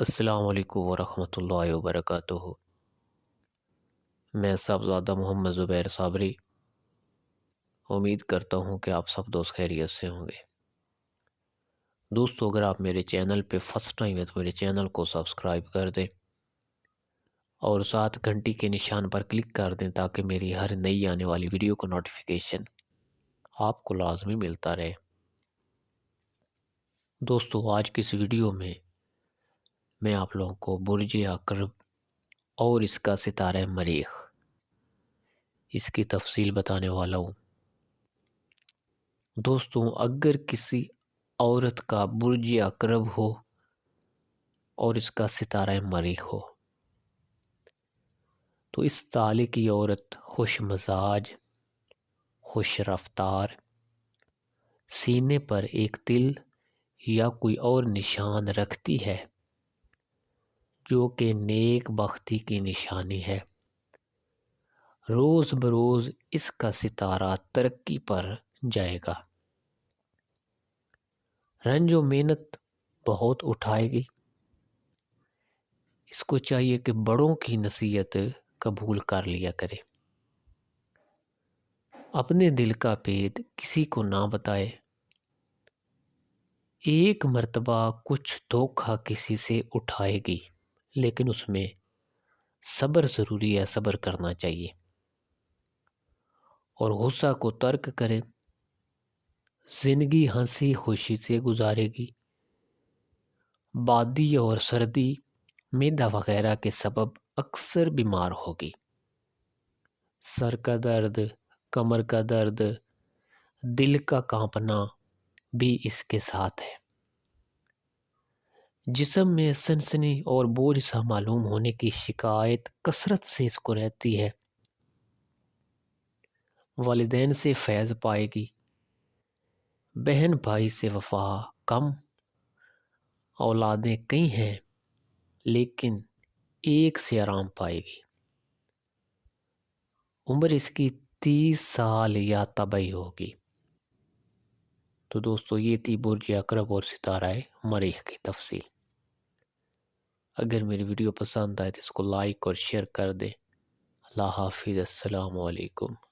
السلام علیکم ورحمۃ اللہ وبرکاتہ۔ میں صاحبزادہ محمد زبیر صابری امید کرتا ہوں کہ آپ سب دوست خیریت سے ہوں گے۔ دوستو، اگر آپ میرے چینل پہ فرسٹ ٹائم ہے تو میرے چینل کو سبسکرائب کر دیں اور ساتھ گھنٹی کے نشان پر کلک کر دیں تاکہ میری ہر نئی آنے والی ویڈیو کو نوٹیفیکیشن آپ کو لازمی ملتا رہے۔ دوستو، آج کی اس ویڈیو میں آپ لوگوں کو برج عقرب اور اس کا ستارہ مریخ اس کی تفصیل بتانے والا ہوں۔ دوستوں، اگر کسی عورت کا برج عقرب ہو اور اس کا ستارہ مریخ ہو تو اس تالے کی عورت خوش مزاج، خوش رفتار، سینے پر ایک تل یا کوئی اور نشان رکھتی ہے جو کہ نیک بختی کی نشانی ہے۔ روز بروز اس کا ستارہ ترقی پر جائے گا، رنج و محنت بہت اٹھائے گی۔ اس کو چاہیے کہ بڑوں کی نصیحت قبول کر لیا کرے، اپنے دل کا بھید کسی کو نہ بتائے۔ ایک مرتبہ کچھ دھوکہ کسی سے اٹھائے گی لیکن اس میں صبر ضروری ہے، صبر کرنا چاہیے اور غصہ کو ترک کرے۔ زندگی ہنسی خوشی سے گزارے گی۔ بادی اور سردی، معدہ وغیرہ کے سبب اکثر بیمار ہوگی۔ سر کا درد، کمر کا درد، دل کا کانپنا بھی اس کے ساتھ ہے۔ جسم میں سنسنی اور بوجھ سا معلوم ہونے کی شکایت کثرت سے اس کو رہتی ہے۔ والدین سے فیض پائے گی۔ بہن بھائی سے وفا کم۔ اولادیں کئی ہیں لیکن ایک سے آرام پائے گی۔ عمر اس کی 30 سال یا تبعی ہوگی۔ تو دوستو، یہ تھی برج عقرب اور ستارہ مریخ کی تفصیل۔ اگر میری ویڈیو پسند آئے تو اس کو لائک اور شیئر کر دیں۔ اللہ حافظ، السلام علیکم۔